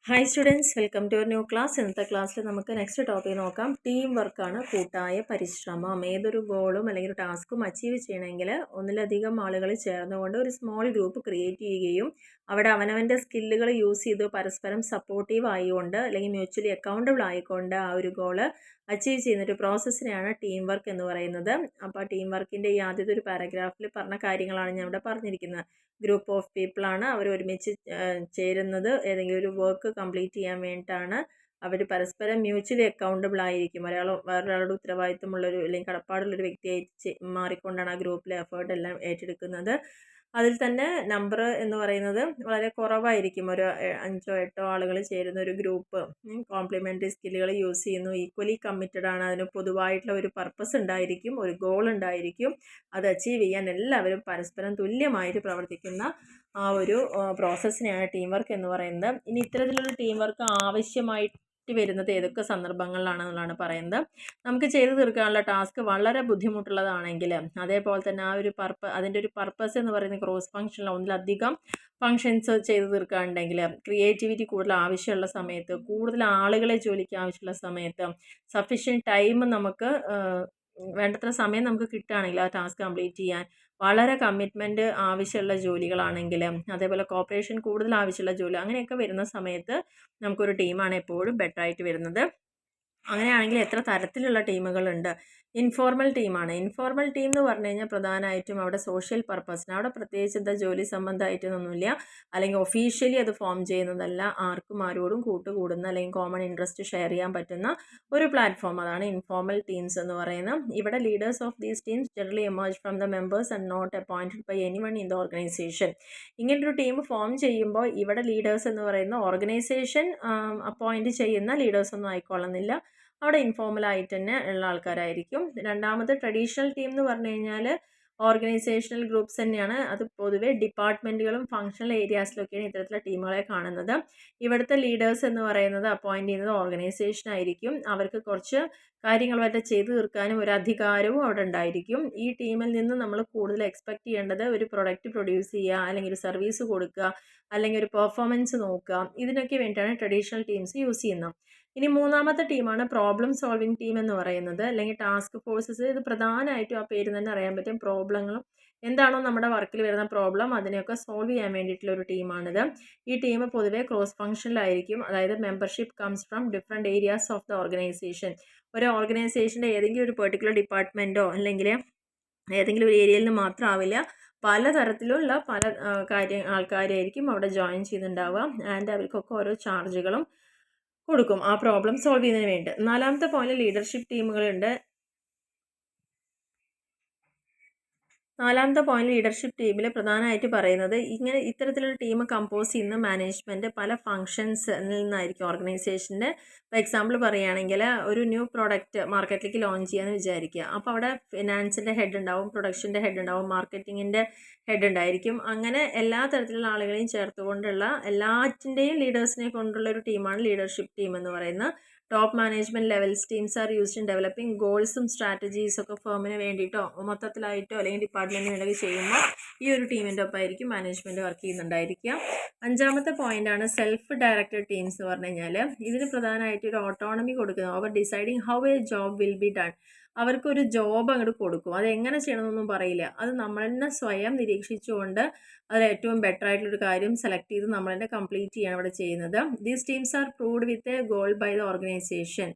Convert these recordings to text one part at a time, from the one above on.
Hi students, welcome to new class. ഇന്നത്തെ ക്ലാസ്സിൽ നമുക്ക് നെക്സ്റ്റ് ടോപ്പിക് നോക്കാം. ടീം വർക്കാണ് കൂട്ടായ പരിശ്രമം. ഏതൊരു ഗോളും അല്ലെങ്കിൽ ഒരു ടാസ്കും അച്ചീവ് ചെയ്യണമെങ്കിൽ ഒന്നിലധികം ആളുകൾ ചേർന്നുകൊണ്ട് ഒരു സ്മോൾ ഗ്രൂപ്പ് ക്രിയേറ്റ് ചെയ്യുകയും അവിടെ അവനവൻ്റെ സ്കില്ലുകൾ യൂസ് ചെയ്ത് പരസ്പരം സപ്പോർട്ടീവ് ആയിക്കൊണ്ട് അല്ലെങ്കിൽ മ്യൂച്വലി അക്കൗണ്ടബിൾ ആയിക്കൊണ്ട് ആ ഒരു ഗോള് അച്ചീവ് ചെയ്യുന്നൊരു പ്രോസസ്സിനെയാണ് ടീം വർക്ക് എന്ന് പറയുന്നത്. അപ്പോൾ ആ ടീം വർക്കിൻ്റെ ഈ ആദ്യത്തെ ഒരു പാരഗ്രാഫിൽ പറഞ്ഞ കാര്യങ്ങളാണ് ഞാൻ ഇവിടെ പറഞ്ഞിരിക്കുന്നത്. ഗ്രൂപ്പ് ഓഫ് പീപ്പിളാണ്, അവർ ഒരുമിച്ച് ചേരുന്നത് ഏതെങ്കിലും ഒരു വർക്ക് കംപ്ലീറ്റ് ചെയ്യാൻ വേണ്ടിയിട്ടാണ്. അവർ പരസ്പരം മ്യൂച്വലി അക്കൗണ്ടബിൾ ആയിരിക്കും. വേറൊരാളുടെ ഉത്തരവാദിത്തമുള്ളൊരു അല്ലെങ്കിൽ കടപ്പാടുള്ളൊരു വ്യക്തിയായിട്ട് മാറിക്കൊണ്ടാണ് ആ ഗ്രൂപ്പിലെ എഫേർട്ട് എല്ലാം ഏറ്റെടുക്കുന്നത്. അതിൽ തന്നെ നമ്പർ എന്ന് പറയുന്നത് വളരെ കുറവായിരിക്കും. ഒരു 5-8 ആളുകൾ ചേരുന്ന ഒരു ഗ്രൂപ്പ് കോംപ്ലിമെൻ്ററി സ്കില്ലുകൾ യൂസ് ചെയ്യുന്നു, ഈക്വലി കമ്മിറ്റഡ് ആണ്, അതിന് പൊതുവായിട്ടുള്ള ഒരു പർപ്പസ് ഉണ്ടായിരിക്കും, ഒരു ഗോൾ ഉണ്ടായിരിക്കും. അത് അച്ചീവ് ചെയ്യാൻ എല്ലാവരും പരസ്പരം തുല്യമായിട്ട് പ്രവർത്തിക്കുന്ന ആ ഒരു പ്രോസസ്സിനെയാണ് ടീം വർക്ക് എന്ന് പറയുന്നത്. ഇനി ഇത്തരത്തിലുള്ള ടീം വർക്ക് ആവശ്യമായിട്ട് വരുന്നത് ഏതൊക്കെ സന്ദർഭങ്ങളിലാണെന്നുള്ളതാണ് പറയുന്നത്. നമുക്ക് ചെയ്തു തീർക്കാനുള്ള ടാസ്ക് വളരെ ബുദ്ധിമുട്ടുള്ളതാണെങ്കിൽ, അതേപോലെ തന്നെ ആ ഒരു അതിൻ്റെ ഒരു പർപ്പസ് എന്ന് പറയുന്നത് ക്രോസ് ഫംഗ്ഷനിൽ ഒന്നിലധികം ഫങ്ഷൻസ് ചെയ്തു തീർക്കാനുണ്ടെങ്കിൽ, ക്രിയേറ്റിവിറ്റി കൂടുതൽ ആവശ്യമുള്ള സമയത്ത്, കൂടുതൽ ആളുകളെ ജോലിക്ക് ആവശ്യമുള്ള സമയത്ത്, സഫീഷ്യൻറ്റ് ടൈം നമുക്ക് വേണ്ടത്ര സമയം നമുക്ക് കിട്ടുകയാണെങ്കിൽ ആ ടാസ്ക് കംപ്ലീറ്റ് ചെയ്യാൻ, വളരെ കമ്മിറ്റ്മെൻറ്റ് ആവശ്യമുള്ള ജോലികളാണെങ്കിൽ, അതേപോലെ കോപ്പറേഷൻ കൂടുതൽ ആവശ്യമുള്ള ജോലി, അങ്ങനെയൊക്കെ വരുന്ന സമയത്ത് നമുക്കൊരു ടീമാണ് എപ്പോഴും ബെറ്ററായിട്ട് വരുന്നത്. അങ്ങനെയാണെങ്കിൽ എത്ര തരത്തിലുള്ള ടീമുകളുണ്ട്? ഇൻഫോർമൽ ടീമാണ്. ഇൻഫോർമൽ ടീം എന്ന് പറഞ്ഞു കഴിഞ്ഞാൽ പ്രധാനമായിട്ടും അവിടെ സോഷ്യൽ പർപ്പസിന്, അവിടെ പ്രത്യേകിച്ച് എന്താ ജോലി സംബന്ധമായിട്ടൊന്നുമില്ല, അല്ലെങ്കിൽ ഒഫീഷ്യലി അത് ഫോം ചെയ്യുന്നതല്ല, ആർക്കും ആരോടും കൂട്ടുകൂടുന്ന അല്ലെങ്കിൽ കോമൺ ഇൻട്രസ്റ്റ് ഷെയർ ചെയ്യാൻ പറ്റുന്ന ഒരു പ്ലാറ്റ്ഫോം, അതാണ് ഇൻഫോർമൽ ടീംസ് എന്ന് പറയുന്നത്. ഇവിടെ leaders of these teams generally emerge from the members and not appointed by anyone in the organization. ഇങ്ങനൊരു ടീം ഫോം ചെയ്യുമ്പോൾ ഇവിടെ ലീഡേഴ്സ് എന്ന് പറയുന്ന ഓർഗനൈസേഷൻ അപ്പോയിൻറ്റ് ചെയ്യുന്ന ലീഡേഴ്സൊന്നും ആയിക്കൊള്ളുന്നില്ല, അവിടെ ഇൻഫോർമലായിട്ട് തന്നെ ഉള്ള ആൾക്കാരായിരിക്കും. രണ്ടാമത് ട്രഡീഷണൽ ടീം എന്ന് പറഞ്ഞു കഴിഞ്ഞാൽ ഓർഗനൈസേഷണൽ ഗ്രൂപ്പ്സ് തന്നെയാണ്. അത് പൊതുവെ ഡിപ്പാർട്ട്മെൻറ്റുകളും ഫങ്ഷണൽ ഏരിയാസിലൊക്കെയാണ് ഇത്തരത്തിലുള്ള ടീമുകളെ കാണുന്നത്. ഇവിടുത്തെ ലീഡേഴ്സ് എന്ന് പറയുന്നത് അപ്പോയിൻറ്റ് ചെയ്യുന്നത് ഓർഗനൈസേഷൻ ആയിരിക്കും. അവർക്ക് കുറച്ച് കാര്യങ്ങൾ വരെ ചെയ്തു തീർക്കാനും ഒരു അധികാരവും അവിടെ ഉണ്ടായിരിക്കും. ഈ ടീമിൽ നിന്ന് നമ്മൾ കൂടുതൽ എക്സ്പെക്റ്റ് ചെയ്യേണ്ടത് ഒരു പ്രൊഡക്റ്റ് പ്രൊഡ്യൂസ് ചെയ്യുക, അല്ലെങ്കിൽ ഒരു സർവീസ് കൊടുക്കുക, അല്ലെങ്കിൽ ഒരു പെർഫോമൻസ് നോക്കുക, ഇതിനൊക്കെ വേണ്ടിയിട്ടാണ് ട്രഡീഷണൽ ടീംസ് യൂസ് ചെയ്യുന്നത്. ഇനി മൂന്നാമത്തെ ടീമാണ് പ്രോബ്ലം സോൾവിങ് ടീം എന്ന് പറയുന്നത്, അല്ലെങ്കിൽ ടാസ്ക് ഫോഴ്സസ്. ഇത് പ്രധാനമായിട്ടും ആ പേര് തന്നെ അറിയാൻ പറ്റും, പ്രോബ്ലങ്ങളും എന്താണോ നമ്മുടെ വർക്കിൽ വരുന്ന പ്രോബ്ലം അതിനെയൊക്കെ സോൾവ് ചെയ്യാൻ വേണ്ടിയിട്ടുള്ള ഒരു ടീമാണിത്. ഈ ടീം പൊതുവെ ക്രോസ് ഫംഗ്ഷനിലായിരിക്കും, അതായത് membership comes from different areas of the organisation. ഒരു ഓർഗനൈസേഷൻ്റെ ഏതെങ്കിലും ഒരു പെർട്ടിക്കുലർ ഡിപ്പാർട്ട്മെൻറ്റോ അല്ലെങ്കിൽ ഏതെങ്കിലും ഒരു ഏരിയയിൽ നിന്ന് മാത്രമാവില്ല, പലതരത്തിലുള്ള പല ആൾക്കാരായിരിക്കും അവിടെ ജോയിൻ ചെയ്യുന്നുണ്ടാവുക. ആൻഡ് അവർക്കൊക്കെ ഓരോ ചാർജുകളും കൊടുക്കും ആ പ്രോബ്ലം സോൾവ് ചെയ്യുന്നതിന് വേണ്ടി. നാലാമത്തെ പോയിന്റ് ലീഡർഷിപ്പ് ടീമുകളുണ്ട്. നാലാമത്തെ പോയിന്റ് ലീഡർഷിപ്പ് ടീമിൽ പ്രധാനമായിട്ട് പറയുന്നത്, ഇത്തരത്തിലുള്ള ടീം കമ്പോസ് ചെയ്യുന്ന മാനേജ്മെൻറ്റ് പല ഫങ്ഷൻസിൽ നിന്നായിരിക്കും ഓർഗനൈസേഷൻ്റെ. ഫോർ എക്സാമ്പിൾ പറയുകയാണെങ്കിൽ, ഒരു ന്യൂ പ്രോഡക്റ്റ് മാർക്കറ്റിലേക്ക് ലോഞ്ച് ചെയ്യാമെന്ന് വിചാരിക്കുക. അപ്പോൾ അവിടെ ഫിനാൻസിൻ്റെ ഹെഡ് ഉണ്ടാവും, പ്രൊഡക്ഷൻ്റെ ഹെഡ് ഉണ്ടാവും, മാർക്കറ്റിങ്ങിൻ്റെ ഹെഡ് ഉണ്ടായിരിക്കും. അങ്ങനെ എല്ലാ തരത്തിലുള്ള ആളുകളെയും ചേർത്തുകൊണ്ടുള്ള എല്ലാറ്റിൻ്റെയും ലീഡേഴ്സിനെ കൊണ്ടുള്ള ഒരു ടീമാണ് ലീഡർഷിപ്പ് ടീം എന്ന് പറയുന്നത്. Top management levels teams are used in developing ഗോൾസും സ്ട്രാറ്റജീസൊക്കെ ഫേമിന് വേണ്ടിയിട്ടോ മൊത്തത്തിലായിട്ടോ അല്ലെങ്കിൽ ഡിപ്പാർട്ട്മെൻറ്റിന് വേണ്ടി ചെയ്യുമ്പോൾ ഈ ഒരു ടീമിൻ്റെ ഒപ്പമായിരിക്കും മാനേജ്മെൻറ്റ് വർക്ക് ചെയ്യുന്നുണ്ടായിരിക്കുക. അഞ്ചാമത്തെ പോയിൻ്റാണ് സെൽഫ് ഡയറക്റ്റഡ് ടീംസ് എന്ന് പറഞ്ഞു കഴിഞ്ഞാൽ, ഇതിന് പ്രധാനമായിട്ട് ഒരു ഓട്ടോണമി കൊടുക്കുന്നത്, അവർ deciding how a job will be done. അവർക്കൊരു ജോബ് അങ്ങോട്ട് കൊടുക്കും, അത് എങ്ങനെ ചെയ്യണമെന്നൊന്നും പറയില്ല, അത് നമ്മൾ തന്നെ സ്വയം നിരീക്ഷിച്ചുകൊണ്ട് അതിൽ ഏറ്റവും ബെറ്റർ ആയിട്ടുള്ളൊരു കാര്യം സെലക്ട് ചെയ്ത് നമ്മൾ തന്നെ കംപ്ലീറ്റ് ചെയ്യാണ് ഇവിടെ ചെയ്യുന്നത്. These teams are proved with a goal by the organization.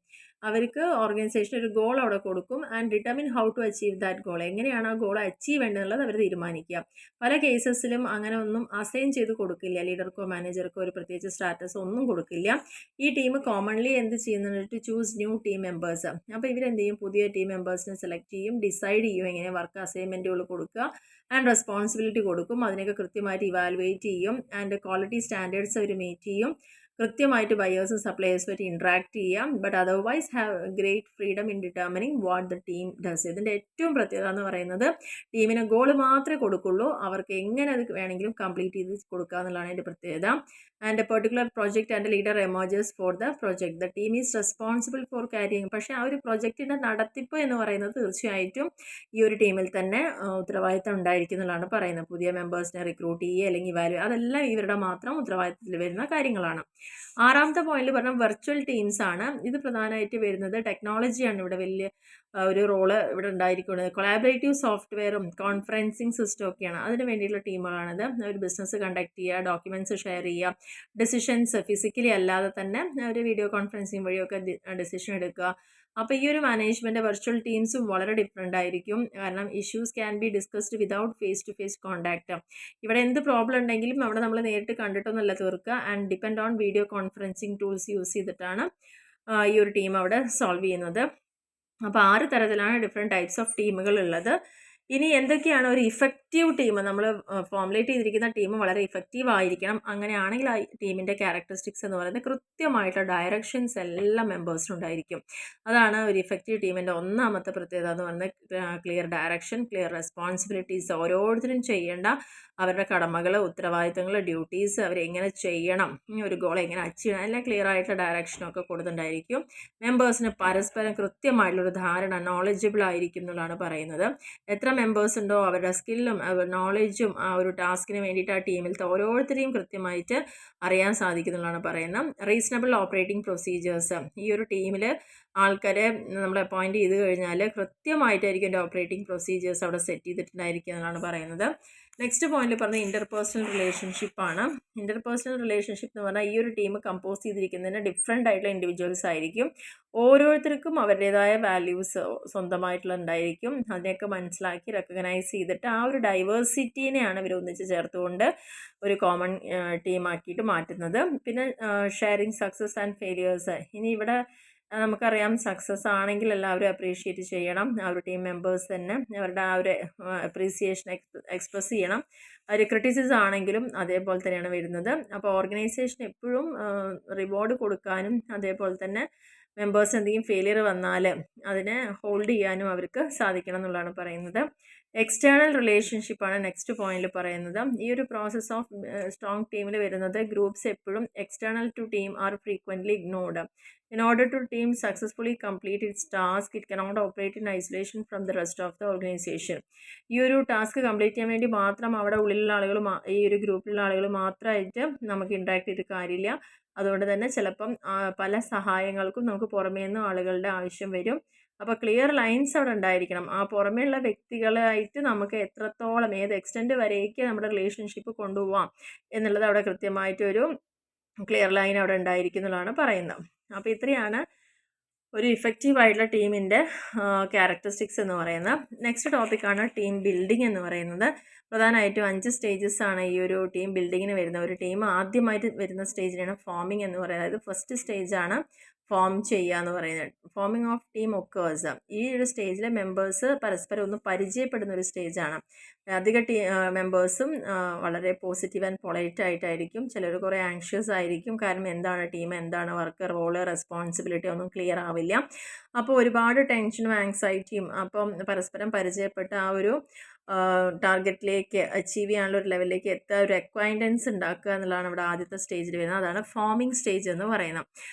അവർക്ക് ഓർഗനൈസേഷൻ ഒരു ഗോൾ അവിടെ കൊടുക്കും and determine how to achieve that goal. എങ്ങനെയാണ് ആ ഗോൾ അച്ചീവ് വേണ്ടതെന്നുള്ളത് അവർ തീരുമാനിക്കുക. പല കേസസിലും അങ്ങനെ ഒന്നും അസൈൻ ചെയ്ത് കൊടുക്കില്ല, ലീഡർക്കോ മാനേജർക്കോ ഒരു പ്രത്യേകിച്ച് സ്റ്റാറ്റസ് ഒന്നും കൊടുക്കില്ല. ഈ ടീം കോമൺലി എന്ത് ചെയ്യുന്നുണ്ട്, to choose new team members. അപ്പോൾ ഇവരെന്ത് ചെയ്യും, പുതിയ ടീം മെമ്പേഴ്സിനെ സെലക്ട് ചെയ്യും, ഡിസൈഡ് ചെയ്യും എങ്ങനെ വർക്ക് അസൈൻമെൻറ്റുകൾ കൊടുക്കുക ആൻഡ് റെസ്പോൺസിബിലിറ്റി കൊടുക്കും, അതിനൊക്കെ കൃത്യമായിട്ട് ഇവാലുവേറ്റ് ചെയ്യും ആൻഡ് ക്വാളിറ്റി സ്റ്റാൻഡേർഡ്സ് അവർ മീറ്റ് ചെയ്യും, കൃത്യമായിട്ട് ബയേഴ്സും സപ്ലയേഴ്സുമായിട്ട് ഇൻട്രാക്ട് ചെയ്യാം. But otherwise have great freedom in determining what the team does. ഇതിൻ്റെ ഏറ്റവും പ്രത്യേകത എന്ന് പറയുന്നത്, ടീമിന് ഗോൾ മാത്രമേ കൊടുക്കുള്ളൂ, അവർക്ക് എങ്ങനെ അത് വേണമെങ്കിലും കംപ്ലീറ്റ് ചെയ്ത് കൊടുക്കുക എന്നുള്ളതാണ് അതിൻ്റെ പ്രത്യേകത. And A particular project and leader emerges for the project. The team is responsible for carrying. പക്ഷേ ആ ഒരു പ്രൊജക്റ്റിൻ്റെ നടത്തിപ്പ് എന്ന് പറയുന്നത് തീർച്ചയായിട്ടും ഈ ഒരു ടീമിൽ തന്നെ ഉത്തരവാദിത്തം ഉണ്ടായിരിക്കും എന്നുള്ളതാണ് പറയുന്നത്. പുതിയ മെമ്പേഴ്സിനെ റിക്രൂട്ട് ചെയ്യുക അല്ലെങ്കിൽ അതെല്ലാം ഇവരുടെ മാത്രം ഉത്തരവാദിത്തത്തിൽ വരുന്ന കാര്യങ്ങളാണ്. ആറാമത്തെ പോയിന്റിൽ പറഞ്ഞ വെർച്വൽ ടീംസ് ആണ്. ഇത് പ്രധാനമായിട്ട് വരുന്നത് ടെക്നോളജിയാണ് ഇവിടെ വലിയ ഒരു റോള് ഇവിടെ ഉണ്ടായിരിക്കുന്നത്. കൊളാബറേറ്റീവ് സോഫ്റ്റ്വെയറും കോൺഫറൻസിങ് സിസ്റ്റം ഒക്കെയാണ് അതിന് വേണ്ടിയിട്ടുള്ള ടീമുകളാണിത്. ഒരു ബിസിനസ് കണ്ടക്ട് ചെയ്യുക, ഡോക്യുമെന്റ്സ് ഷെയർ ചെയ്യുക, ഡിസിഷൻസ് ഫിസിക്കലി അല്ലാതെ തന്നെ ഒരു വീഡിയോ കോൺഫറൻസിങ് വഴിയൊക്കെ ഡിസിഷൻ എടുക്കുക. അപ്പോൾ ഈ ഒരു മാനേജ്മെൻറ്റ് വെർച്വൽ ടീംസും വളരെ ഡിഫറെൻ്റ് ആയിരിക്കും. കാരണം issues can be discussed without face to face contact. ഇവിടെ എന്ത് പ്രോബ്ലം ഉണ്ടെങ്കിലും അവിടെ നമ്മൾ നേരിട്ട് കണ്ടിട്ടൊന്നുമല്ല തീർക്കുക. And depend on video conferencing tools use ചെയ്തിട്ടാണ് ഈ ഒരു ടീം അവിടെ സോൾവ് ചെയ്യുന്നത്. അപ്പോൾ 6 തരത്തിലാണ് ഡിഫറെൻറ്റ് ടൈപ്സ് ഓഫ് ടീമുകൾ ഉള്ളത്. ഇനി എന്തൊക്കെയാണ് ഒരു ഇഫക്റ്റീവ് ടീം? നമ്മൾ ഫോർമുലേറ്റ് ചെയ്തിരിക്കുന്ന ടീം വളരെ ഇഫക്റ്റീവ് ആയിരിക്കണം. അങ്ങനെയാണെങ്കിൽ ആ ടീമിൻ്റെ ക്യാരക്ടറിസ്റ്റിക്സ് എന്ന് പറയുന്നത് കൃത്യമായിട്ടുള്ള ഡയറക്ഷൻസ് എല്ലാ മെമ്പേഴ്സിനും ഉണ്ടായിരിക്കും. അതാണ് ഒരു ഇഫക്റ്റീവ് ടീമിൻ്റെ ഒന്നാമത്തെ പ്രത്യേകത എന്ന് പറയുന്നത്. ക്ലിയർ ഡയറക്ഷൻ, ക്ലിയർ റെസ്പോൺസിബിലിറ്റീസ്, ഓരോരുത്തരും ചെയ്യേണ്ട അവരുടെ കടമകൾ, ഉത്തരവാദിത്തങ്ങൾ, ഡ്യൂട്ടീസ് അവരെങ്ങനെ ചെയ്യണം, ഒരു ഗോൾ എങ്ങനെ അച്ചീവ് ചെയ്യണം, എല്ലാം ക്ലിയർ ആയിട്ടുള്ള ഡയറക്ഷനൊക്കെ കൊടുത്തിട്ടുണ്ടായിരിക്കും. മെമ്പേഴ്സിന് പരസ്പരം കൃത്യമായിട്ടുള്ളൊരു ധാരണ, നോളജബിൾ ആയിരിക്കും എന്നുള്ളതാണ് പറയുന്നത്. എത്ര മെമ്പേഴ്സ് ഉണ്ടോ അവരുടെ സ്കില്ലും നോളജും ആ ഒരു ടാസ്കിന് വേണ്ടിയിട്ട് ആ ടീമിലത്തെ ഓരോരുത്തരെയും കൃത്യമായിട്ട് അറിയാൻ സാധിക്കുന്നുള്ളതാണ് പറയുന്നത്. റീസണബിൾ ഓപ്പറേറ്റിംഗ് പ്രൊസീജിയേഴ്സ്, ഈ ഒരു ടീമിൽ ആൾക്കാരെ നമ്മൾ അപ്പോയിൻറ്റ് ചെയ്ത് കഴിഞ്ഞാൽ കൃത്യമായിട്ടായിരിക്കും എൻ്റെ ഓപ്പറേറ്റിംഗ് പ്രൊസീജിയേഴ്സ് അവിടെ സെറ്റ് ചെയ്തിട്ടുണ്ടായിരിക്കുക എന്നാണ് പറയുന്നത്. നെക്സ്റ്റ് പോയിന്റിൽ പറഞ്ഞ ഇൻ്റർപേഴ്സണൽ റിലേഷൻഷിപ്പാണ്. ഇൻ്റർപേഴ്സണൽ റിലേഷൻഷിപ്പ് എന്ന് പറഞ്ഞാൽ ഈ ഒരു ടീം കമ്പോസ് ചെയ്തിരിക്കുന്നതിന് ഡിഫറെൻ്റ് ആയിട്ടുള്ള ഇൻഡിവിജ്വൽസ് ആയിരിക്കും. ഓരോരുത്തർക്കും അവരുടേതായ വാല്യൂസ് സ്വന്തമായിട്ടുള്ള ഉണ്ടായിരിക്കും. അതിനെയൊക്കെ മനസ്സിലാക്കി റെക്കഗ്നൈസ് ചെയ്തിട്ട് ആ ഒരു ഡൈവേഴ്സിറ്റീനെയാണ് ഇവർ ഒന്നിച്ച് ചേർത്തുകൊണ്ട് ഒരു കോമൺ ടീമാക്കിയിട്ട് മാറ്റുന്നത്. പിന്നെ ഷെയറിങ് സക്സസ് ആൻഡ് ഫെയിലിയേഴ്സ്. ഇനി ഇവിടെ നമുക്കറിയാം സക്സസ് ആണെങ്കിൽ എല്ലാവരും അപ്രീഷിയേറ്റ് ചെയ്യണം. ആ ഒരു ടീം മെമ്പേഴ്സ് തന്നെ അവരുടെ ആ ഒരു അപ്രീസിയേഷൻ എക്സ്പ്രസ് ചെയ്യണം. ഒരു ക്രിറ്റിസിസം ആണെങ്കിലും അതേപോലെ തന്നെയാണ് വരുന്നത്. അപ്പോൾ ഓർഗനൈസേഷൻ എപ്പോഴും റിവാർഡ് കൊടുക്കാനും അതേപോലെ തന്നെ മെമ്പേഴ്സ് എന്തെങ്കിലും ഫെയിലിയർ വന്നാൽ അതിനെ ഹോൾഡ് ചെയ്യാനും അവർക്ക് സാധിക്കണം എന്നുള്ളതാണ് പറയുന്നത്. എക്സ്റ്റേണൽ റിലേഷൻഷിപ്പാണ് നെക്സ്റ്റ് പോയിന്റിൽ പറയുന്നത്. ഈ ഒരു പ്രോസസ് ഓഫ് സ്ട്രോങ് ടീമിൽ വരുന്നത് ഗ്രൂപ്പ്സ് എപ്പോഴും external to team are frequently ignored. In order to team successfully complete its task, it cannot operate in isolation from the rest of the organization. ഈ ഒരു task complete ചെയ്യാൻ വേണ്ടി മാത്രം അവിടെ ഉള്ളിലുള്ള ആളുകൾ ഈ ഒരു ഗ്രൂപ്പിലുള്ള ആളുകൾ മാത്രമായിട്ട് നമുക്ക് ഇൻട്രാക്ട് ചെയ്തിട്ട് കാര്യമില്ല. അതുകൊണ്ട് തന്നെ ചിലപ്പം പല സഹായങ്ങൾക്കും നമുക്ക് പുറമേ നിന്നും ആളുകളുടെ ആവശ്യം വരും. അപ്പോൾ ക്ലിയർ ലൈൻസ് അവിടെ ഉണ്ടായിരിക്കണം. ആ പുറമേയുള്ള വ്യക്തികളായിട്ട് നമുക്ക് എത്രത്തോളം ഏത് എക്സ്റ്റെൻറ്റ് വരേക്ക് നമ്മുടെ റിലേഷൻഷിപ്പ് കൊണ്ടുപോകാം എന്നുള്ളത് അവിടെ കൃത്യമായിട്ടൊരു ക്ലിയർ ലൈൻ അവിടെ ഉണ്ടായിരിക്കുന്നതാണ് പറയുന്നത്. അപ്പോൾ ഇത്രയാണ് ഒരു ഇഫക്റ്റീവ് ആയിട്ടുള്ള ടീമിൻ്റെ ക്യാരക്ടറിസ്റ്റിക്സ് എന്ന് പറയുന്നത്. നെക്സ്റ്റ് ടോപ്പിക്കാണ് ടീം ബിൽഡിംഗ് എന്ന് പറയുന്നത്. പ്രധാനമായിട്ടും 5 സ്റ്റേജസ് ആണ് ഈ ഒരു ടീം ബിൽഡിങ്ങിന് വരുന്നത്. ഒരു ടീം ആദ്യമായിട്ട് വരുന്ന സ്റ്റേജിനാണ് ഫോമിംഗ് എന്ന് പറയുന്നത്. അതായത് ഫസ്റ്റ് സ്റ്റേജാണ് ഫോം ചെയ്യുക എന്ന് പറയുന്നത്. Forming of team occurs. ഈ ഒരു സ്റ്റേജിലെ മെമ്പേഴ്സ് പരസ്പരം ഒന്ന് പരിചയപ്പെടുന്ന ഒരു സ്റ്റേജാണ്. അധിക മെമ്പേഴ്സും വളരെ പോസിറ്റീവ് ആൻഡ് പൊളൈറ്റ് ആയിട്ടായിരിക്കും. ചിലർ കുറേ ആങ്ഷ്യസ് ആയിരിക്കും. കാരണം എന്താണ് ടീം, എന്താണ് വർക്ക്, റോള്, റെസ്പോൺസിബിലിറ്റി ഒന്നും ക്ലിയർ ആവില്ല. അപ്പോൾ ഒരുപാട് ടെൻഷനും ആങ്സൈറ്റിയും അപ്പം പരസ്പരം പരിചയപ്പെട്ട ആ ഒരു ടാർഗറ്റിലേക്ക് അച്ചീവ് ചെയ്യാനുള്ള ഒരു ലെവലിലേക്ക് എത്തുക, ഒരു അക്വൈൻറ്റൻസ് ഉണ്ടാക്കുക എന്നുള്ളതാണ് ഇവിടെ ആദ്യത്തെ സ്റ്റേജിൽ വരുന്നത്. അതാണ് ഫോമിംഗ് സ്റ്റേജ് എന്ന് പറയുന്നത്.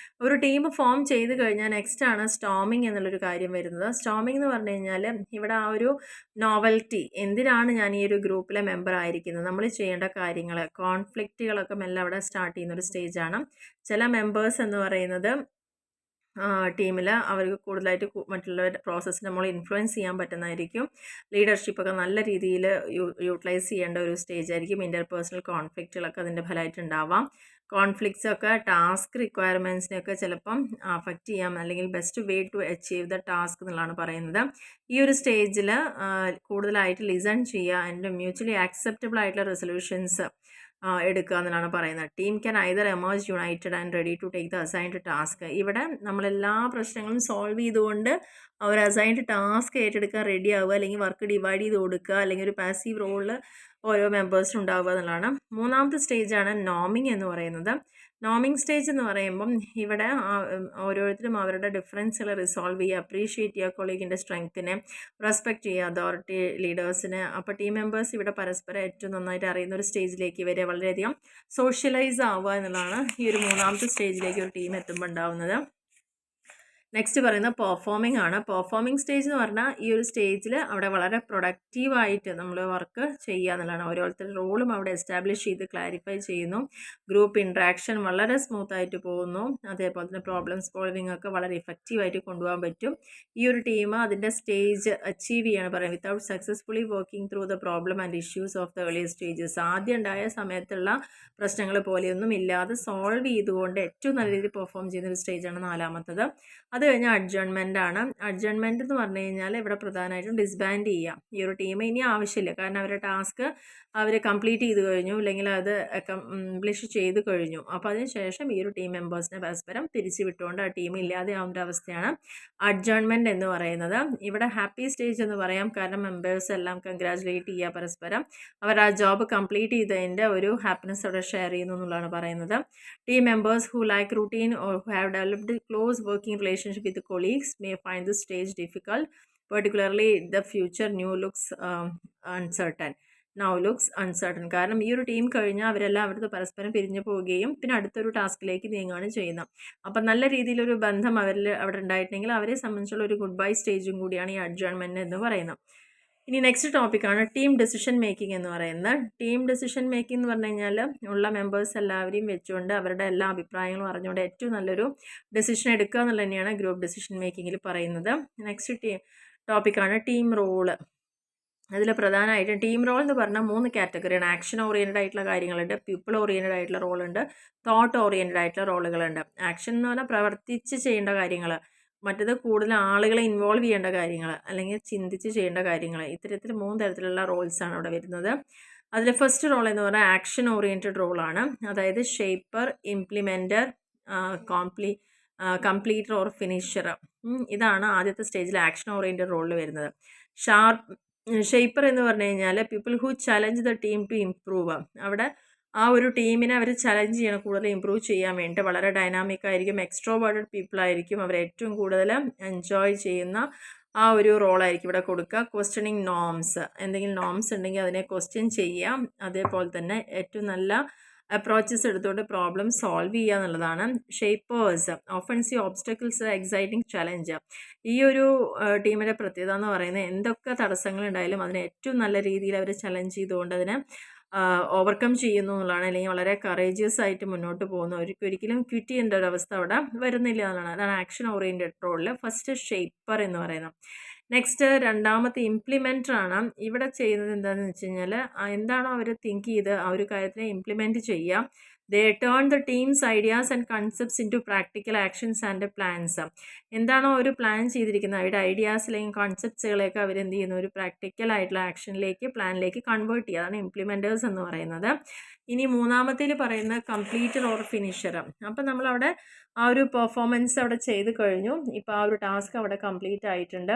ഒരു ടീം ഫോം ചെയ്ത് കഴിഞ്ഞാൽ നെക്സ്റ്റ് ആണ് സ്റ്റോമിംഗ് എന്നുള്ളൊരു കാര്യം വരുന്നത്. സ്റ്റോമിംഗ് എന്ന് പറഞ്ഞു കഴിഞ്ഞാൽ ഇവിടെ ആ ഒരു നോവൽറ്റി, എന്തിനാണ് ഞാൻ ഈ ഒരു ഗ്രൂപ്പിലെ മെമ്പർ ആയിരിക്കുന്നത്, നമ്മൾ ചെയ്യേണ്ട കാര്യങ്ങൾ, കോൺഫ്ലിക്റ്റുകളൊക്കെ മെല്ലെ അവിടെ സ്റ്റാർട്ട് ചെയ്യുന്ന ഒരു സ്റ്റേജാണ്. ചില മെമ്പേഴ്സ് എന്ന് പറയുന്നത് ടീമിൽ അവർക്ക് കൂടുതലായിട്ട് മറ്റുള്ളവരുടെ പ്രോസസ്സ് നമ്മൾ ഇൻഫ്ലുവൻസ് ചെയ്യാൻ പറ്റുന്നതായിരിക്കും. ലീഡർഷിപ്പൊക്കെ നല്ല രീതിയിൽ യൂട്ടിലൈസ് ചെയ്യേണ്ട ഒരു സ്റ്റേജ് ആയിരിക്കും. ഇൻ്റർപേഴ്സണൽ കോൺഫ്ലിക്റ്റുകളൊക്കെ അതിൻ്റെ ഫലമായിട്ട് ഉണ്ടാവാം. കോൺഫ്ലിക്ട്സ് ഒക്കെ ടാസ്ക് റിക്വയർമെൻറ്റ്സിനെയൊക്കെ ചിലപ്പം അഫക്റ്റ് ചെയ്യാം, അല്ലെങ്കിൽ best way to achieve the task എന്നുള്ളതാണ് പറയുന്നത്. ഈ ഒരു സ്റ്റേജിൽ കൂടുതലായിട്ട് ലിസൺ ചെയ്യുക, ആൻഡ് മ്യൂച്വലി ആക്സെപ്റ്റബിൾ ആയിട്ടുള്ള റെസൊല്യൂഷൻസ് എടുക്കുക എന്നുള്ളതാണ് പറയുന്നത്. Team can either emerge united and ready to take the assigned task. ഇവിടെ നമ്മളെല്ലാ പ്രശ്നങ്ങളും സോൾവ് ചെയ്തുകൊണ്ട് അവർ അസൈൻഡ് ടാസ്ക് ഏറ്റെടുക്കാൻ റെഡി ആവുക, അല്ലെങ്കിൽ വർക്ക് ഡിവൈഡ് ചെയ്ത് കൊടുക്കുക, അല്ലെങ്കിൽ ഒരു പാസീവ് റോളിൽ ഓരോ മെമ്പേഴ്സിനും ഉണ്ടാവുക എന്നുള്ളതാണ്. മൂന്നാമത്തെ സ്റ്റേജാണ് നോമിങ് എന്ന് പറയുന്നത്. നോമിങ് സ്റ്റേജ് എന്ന് പറയുമ്പം ഇവിടെ ഓരോരുത്തരും അവരുടെ ഡിഫറൻസുകൾ റിസോൾവ് ചെയ്യുക, അപ്രീഷിയേറ്റ് ചെയ്യുക, കൊളീഗിൻ്റെ സ്ട്രെങ്ത്തിനെ റെസ്പെക്റ്റ് ചെയ്യുക, അതോറിറ്റി ലീഡേഴ്സിനെ. അപ്പോൾ ടീം മെമ്പേഴ്സ് ഇവിടെ പരസ്പരം ഏറ്റവും നന്നായിട്ട് അറിയുന്ന ഒരു സ്റ്റേജിലേക്ക് വരെ വളരെയധികം സോഷ്യലൈസ് ആവുക എന്നുള്ളതാണ് ഈ ഒരു മൂന്നാമത്തെ സ്റ്റേജിലേക്ക് ഒരു ടീം എത്തുമ്പോൾ ഉണ്ടാവുന്നത്. നെക്സ്റ്റ് പറയുന്നത് പെർഫോമിംഗ് ആണ്. പെർഫോമിംഗ് സ്റ്റേജ് എന്ന് പറഞ്ഞാൽ ഈ ഒരു സ്റ്റേജിൽ അവിടെ വളരെ പ്രൊഡക്റ്റീവായിട്ട് നമ്മൾ വർക്ക് ചെയ്യുക എന്നുള്ളതാണ്. ഓരോരുത്തരുടെ റോളും അവിടെ എസ്റ്റാബ്ലിഷ് ചെയ്ത് ക്ലാരിഫൈ ചെയ്യുന്നു. ഗ്രൂപ്പ് ഇൻട്രാക്ഷൻ വളരെ സ്മൂത്തായിട്ട് പോകുന്നു. അതേപോലെ തന്നെ പ്രോബ്ലം സോൾവിംഗ് ഒക്കെ വളരെ ഇഫക്റ്റീവായിട്ട് കൊണ്ടുപോകാൻ പറ്റും. ഈ ഒരു ടീം അതിൻ്റെ സ്റ്റേജ് അച്ചീവ് ചെയ്യാണ് പറയുന്നത്. Without successfully working through the problem and issues of the early stages. ആദ്യം ഉണ്ടായ സമയത്തുള്ള പ്രശ്നങ്ങൾ പോലെയൊന്നും ഇല്ലാതെ സോൾവ് ചെയ്തുകൊണ്ട് ഏറ്റവും നല്ല രീതിയിൽ പെർഫോം ചെയ്യുന്ന ഒരു സ്റ്റേജാണ് നാലാമത്തത്. അത് കഴിഞ്ഞാൽ അഡ്ജേൺമെൻ്റ് ആണ്. അഡ്ജേൺമെൻ്റ് എന്ന് പറഞ്ഞു കഴിഞ്ഞാൽ ഇവിടെ പ്രധാനമായിട്ടും ഡിസ്ബാൻഡ് ചെയ്യാം. ഈ ഒരു ടീം ഇനി ആവശ്യമില്ല, കാരണം അവരുടെ ടാസ്ക് അവർ കംപ്ലീറ്റ് ചെയ്ത് കഴിഞ്ഞു, അല്ലെങ്കിൽ അത് കംപ്ലീറ്റ് ചെയ്ത് കഴിഞ്ഞു. അപ്പോൾ അതിനുശേഷം ഈ ഒരു ടീം മെമ്പേഴ്സിനെ പരസ്പരം പിരിച്ചു വിട്ടുകൊണ്ട് ആ ടീം ഇല്ലാതെ ആവുന്ന അവസ്ഥയാണ് അഡ്ജേൺമെൻറ്റ് എന്ന് പറയുന്നത്. ഇവിടെ ഹാപ്പി സ്റ്റേജ് എന്ന് പറയാം, കാരണം മെമ്പേഴ്സ് എല്ലാം കൺഗ്രാജുലേറ്റ് ചെയ്യുക പരസ്പരം. അവർ ആ ജോബ് കംപ്ലീറ്റ് ചെയ്തതിൻ്റെ ഒരു ഹാപ്പിനെസ് അവിടെ ഷെയർ ചെയ്യുന്നു എന്നുള്ളതാണ് പറയുന്നത്. Team members who like routine or who have developed close working relationship with colleagues may find this stage difficult, particularly the future uncertain. Now looks uncertain. കാരണം ഈ ഒരു ടീം കഴിഞ്ഞാൽ അവരെല്ലാം അവിടുത്തെ പരസ്പരം പിരിഞ്ഞു പോവുകയും പിന്നെ അടുത്തൊരു ടാസ്കിലേക്ക് നീങ്ങുകയാണ് ചെയ്യുന്നത്. അപ്പം നല്ല രീതിയിലൊരു ബന്ധം അവരിൽ അവിടെ ഉണ്ടായിട്ടുണ്ടെങ്കിൽ അവരെ സംബന്ധിച്ചുള്ള ഒരു ഗുഡ് ബൈ സ്റ്റേജും കൂടിയാണ് ഈ അഡ്ജേൺമെൻറ്റ് എന്ന് പറയുന്നത്. ഇനി നെക്സ്റ്റ് ടോപ്പിക്കാണ് ടീം ഡിസിഷൻ മേക്കിംഗ് എന്ന് പറയുന്നത്. ടീം ഡിസിഷൻ മേക്കിംഗ് എന്ന് പറഞ്ഞു കഴിഞ്ഞാൽ ഉള്ള മെമ്പേഴ്സ് എല്ലാവരെയും വെച്ചുകൊണ്ട് അവരുടെ എല്ലാ അഭിപ്രായങ്ങളും അറിഞ്ഞുകൊണ്ട് ഏറ്റവും നല്ലൊരു ഡിസിഷൻ എടുക്കുക എന്നുള്ളത് തന്നെയാണ് ഗ്രൂപ്പ് ഡിസിഷൻ മേക്കിങ്ങിൽ പറയുന്നത്. നെക്സ്റ്റ് ടോപ്പിക്കാണ് ടീം റോള്. അതിൽ പ്രധാനമായിട്ടും ടീം റോൾ എന്ന് പറഞ്ഞാൽ 3 കാറ്റഗറിയാണ്. ആക്ഷൻ ഓറിയൻറ്റഡ് ആയിട്ടുള്ള കാര്യങ്ങളുണ്ട്, പീപ്പിൾ ഓറിയൻറ്റഡ് ആയിട്ടുള്ള റോളുണ്ട്, തോട്ട് ഓറിയൻറ്റഡ് ആയിട്ടുള്ള റോളുകളുണ്ട്. ആക്ഷൻ എന്ന് പറഞ്ഞാൽ പ്രവർത്തിച്ച് ചെയ്യേണ്ട കാര്യങ്ങൾ, മറ്റത് കൂടുതൽ ആളുകളെ ഇൻവോൾവ് ചെയ്യേണ്ട കാര്യങ്ങൾ, അല്ലെങ്കിൽ ചിന്തിച്ച് ചെയ്യേണ്ട കാര്യങ്ങൾ. ഇത്തരത്തിൽ 3 തരത്തിലുള്ള റോൾസാണ് അവിടെ വരുന്നത്. അതിൽ ഫസ്റ്റ് റോൾ എന്ന് പറഞ്ഞാൽ ആക്ഷൻ ഓറിയൻറ്റഡ് റോളാണ്. അതായത് shaper, implementer, completer or finisher. ഇതാണ് ആദ്യത്തെ സ്റ്റേജിൽ ആക്ഷൻ ഓറിയൻറ്റഡ് റോളിൽ വരുന്നത്. ഷേപ്പർ എന്ന് പറഞ്ഞു കഴിഞ്ഞാൽ people who challenge the team to improve. അവിടെ ആ ഒരു ടീമിനെ അവർ ചലഞ്ച് ചെയ്യണം, കൂടുതൽ ഇമ്പ്രൂവ് ചെയ്യാൻ വേണ്ടി. വളരെ ഡൈനാമിക് ആയിരിക്കും, എക്സ്ട്രോവേർട്ടഡ് പീപ്പിൾ ആയിരിക്കും. അവർ ഏറ്റവും കൂടുതൽ എൻജോയ് ചെയ്യുന്ന ആ ഒരു റോളായിരിക്കും ഇവിടെ കൊടുക്കുക. ക്വസ്റ്റ്യനിങ് നോംസ്, എന്തെങ്കിലും നോംസ് ഉണ്ടെങ്കിൽ അതിനെ ക്വസ്റ്റ്യൻ ചെയ്യാം. അതേപോലെ തന്നെ ഏറ്റവും നല്ല അപ്രോച്ചസ് എടുത്തുകൊണ്ട് പ്രോബ്ലം സോൾവ് ചെയ്യുക എന്നുള്ളതാണ്. Shapers often see obstacles exciting challenge. ഈ ഒരു ടീമിൻ്റെ പ്രത്യേകത എന്ന് പറയുന്നത് എന്തൊക്കെ തടസ്സങ്ങളുണ്ടായാലും അതിനെ ഏറ്റവും നല്ല രീതിയിൽ അവർ ചലഞ്ച് ചെയ്തുകൊണ്ട് അതിനെ ഓവർകം ചെയ്യുന്നു എന്നുള്ളതാണ്. അല്ലെങ്കിൽ വളരെ കറേജിയസ് ആയിട്ട് മുന്നോട്ട് പോകുന്നു. ഒരിക്കലും ക്വിറ്റ് ചെയ്യേണ്ട ഒരു അവസ്ഥ അവിടെ വരുന്നില്ല എന്നുള്ളതാണ്. അതാണ് ആക്ഷൻ ഓറിയൻറ്റഡ് റോളിൽ ഫസ്റ്റ് ഷേപ്പർ എന്ന് പറയുന്നത്. നെക്സ്റ്റ് രണ്ടാമത്തെ ഇംപ്ലിമെൻറ്റർ ആണ്. ഇവിടെ ചെയ്യുന്നത് എന്താണെന്ന് വെച്ച് കഴിഞ്ഞാൽ എന്താണോ അവർ തിങ്ക് ചെയ്ത് ആ ഒരു കാര്യത്തിനെ ഇംപ്ലിമെൻറ്റ് ചെയ്യുക. They turn the teams ideas and concepts into practical actions and plans. എന്താണോ അവർ പ്ലാൻ ചെയ്തിരിക്കുന്നത് അവരുടെ ഐഡിയാസ് അല്ലെങ്കിൽ കോൺസെപ്റ്റ്സുകളെയൊക്കെ അവരെന്ത് ചെയ്യുന്നു, ഒരു പ്രാക്ടിക്കൽ ആയിട്ടുള്ള ആക്ഷനിലേക്ക് പ്ലാനിലേക്ക് കൺവേർട്ട് ചെയ്യുക. അതാണ് ഇംപ്ലിമെൻറ്റേഴ്സ് എന്ന് പറയുന്നത്. ഇനി മൂന്നാമത്തേൽ പറയുന്നത് കംപ്ലീറ്റർ ഓർ ഫിനിഷർ. അപ്പം നമ്മളവിടെ ആ ഒരു പെർഫോമൻസ് അവിടെ ചെയ്ത് കഴിഞ്ഞു. ഇപ്പോൾ ആ ഒരു ടാസ്ക് അവിടെ കംപ്ലീറ്റ് ആയിട്ടുണ്ട്.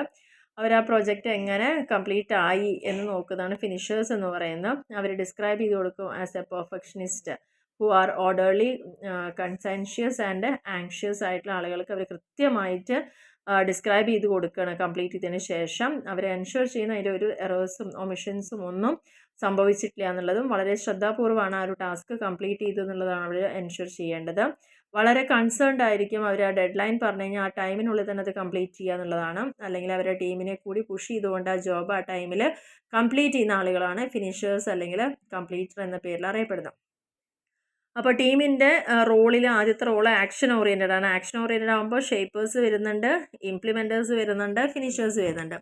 അവർ ആ പ്രൊജക്റ്റ് എങ്ങനെ കംപ്ലീറ്റ് ആയി എന്ന് നോക്കുന്നതാണ് ഫിനിഷേഴ്സ് എന്ന് പറയുന്നത്. അവർ ഡിസ്ക്രൈബ് ചെയ്ത് കൊടുക്കും as a perfectionist who are orderly, conscientious and anxious ആയിട്ടുള്ള ആളുകൾക്ക് അവർ കൃത്യമായിട്ട് ഡിസ്ക്രൈബ് ചെയ്ത് കൊടുക്കുകയാണ്. കംപ്ലീറ്റ് ചെയ്തതിന് ശേഷം അവർ എൻഷുർ ചെയ്യുന്ന അതിൻ്റെ ഒരു എറേഴ്സും ഒമിഷൻസും ഒന്നും സംഭവിച്ചിട്ടില്ല എന്നുള്ളതും വളരെ ശ്രദ്ധാപൂർവ്വമാണ് ആ ഒരു ടാസ്ക് കംപ്ലീറ്റ് ചെയ്തെന്നുള്ളതാണ് അവർ എൻഷുർ ചെയ്യേണ്ടത്. വളരെ കൺസേൺഡ് ആയിരിക്കും. അവർ ആ ഡെഡ് ലൈൻ പറഞ്ഞു കഴിഞ്ഞാൽ ആ ടൈമിനുള്ളിൽ തന്നെ അത് കംപ്ലീറ്റ് ചെയ്യുക എന്നുള്ളതാണ്. അല്ലെങ്കിൽ അവരുടെ ടീമിനെ കൂടി പുഷ് ചെയ്തുകൊണ്ട് ആ ജോബ് ആ ടൈമിൽ കംപ്ലീറ്റ് ചെയ്യുന്ന ആളുകളാണ് ഫിനിഷേഴ്സ് അല്ലെങ്കിൽ കംപ്ലീറ്റർ എന്ന പേരിൽ അറിയപ്പെടുന്നത്. അപ്പോൾ ടീമിൻ്റെ റോളിൽ ആദ്യത്തെ റോള് ആക്ഷൻ ഓറിയൻറ്റഡ് ആണ്. ആക്ഷൻ ഓറിയൻറ്റഡ് ആകുമ്പോൾ ഷേപ്പേഴ്സ് വരുന്നുണ്ട്, ഇംപ്ലിമെൻറ്റേഴ്സ് വരുന്നുണ്ട്, ഫിനിഷേഴ്സ് വരുന്നുണ്ട്.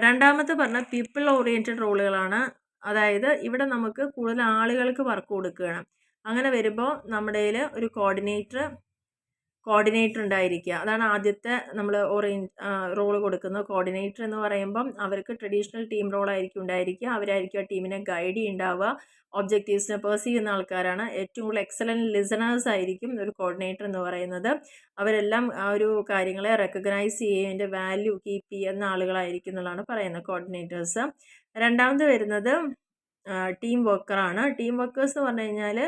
രണ്ടാമത്തെ പറഞ്ഞാൽ പീപ്പിൾ ഓറിയൻറ്റഡ് റോളുകളാണ്. അതായത് ഇവിടെ നമുക്ക് കൂടുതൽ ആളുകൾക്ക് വർക്ക് കൊടുക്കുകയാണ്. അങ്ങനെ വരുമ്പോൾ നമ്മുടെ കയ്യിൽ ഒരു കോർഡിനേറ്റർ ഉണ്ടായിരിക്കുക. അതാണ് ആദ്യത്തെ നമ്മൾ റോള് കൊടുക്കുന്നത്. കോർഡിനേറ്റർ എന്ന് പറയുമ്പം അവർക്ക് ട്രഡീഷണൽ ടീം റോളായിരിക്കും ഉണ്ടായിരിക്കുക. അവരായിരിക്കും ആ ടീമിനെ ഗൈഡ് ചെയ്യുന്നുണ്ടാവുക. ഒബ്ജക്റ്റീവ്സിനെ പേഴ്സീവ് ചെയ്യുന്ന ആൾക്കാരാണ്. ഏറ്റവും കൂടുതൽ എക്സലൻറ്റ് ലിസണേഴ്സ് ആയിരിക്കും ഒരു കോർഡിനേറ്റർ എന്ന് പറയുന്നത്. അവരെല്ലാം ആ ഒരു കാര്യങ്ങളെ റെക്കഗ്നൈസ് ചെയ്യുകയും അതിൻ്റെ വാല്യൂ കീപ്പ് ചെയ്യുന്ന ആളുകളായിരിക്കും എന്നുള്ളതാണ് പറയുന്നത് കോർഡിനേറ്റേഴ്സ്. രണ്ടാമത് വരുന്നത് ടീം വർക്കറാണ്. ടീം വർക്കേഴ്സ് എന്ന് പറഞ്ഞു കഴിഞ്ഞാൽ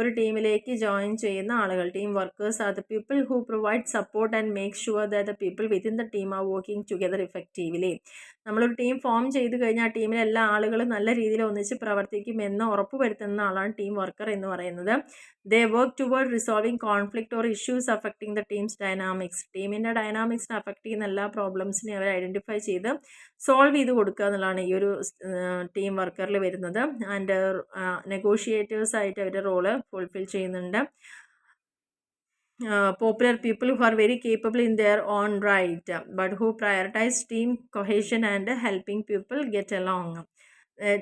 ഒരു ടീമിലേക്ക് ജോയിൻ ചെയ്യുന്ന ആളുകൾ. Team workers are the people who provide support and make sure that the people within the team are working together effectively. നമ്മളൊരു ടീം ഫോം ചെയ്ത് കഴിഞ്ഞാൽ ആ ടീമിലെ എല്ലാ ആളുകളും നല്ല രീതിയിൽ ഒന്നിച്ച് പ്രവർത്തിക്കും എന്ന് ഉറപ്പുവരുത്തുന്ന ആളാണ് ടീം വർക്കർ എന്ന് പറയുന്നത്. ദേ work toward resolving conflict or issues affecting the teams dynamics. ടീമിൻ്റെ ഡൈനാമിക്സിനെ അഫക്റ്റ് ചെയ്യുന്ന എല്ലാ പ്രോബ്ലംസിനെയും അവർ ഐഡൻറ്റിഫൈ ചെയ്ത് സോൾവ് ചെയ്ത് കൊടുക്കുക എന്നുള്ളതാണ് ഈ ഒരു ടീം വർക്കറിൽ വരുന്നത്. ആൻഡ് നെഗോഷിയേറ്റേഴ്സ് ആയിട്ട് അവരുടെ റോള് ഫുൾഫിൽ ചെയ്യുന്നുണ്ട്. Popular people who are very capable in their own right, but who prioritize team cohesion and helping people get along.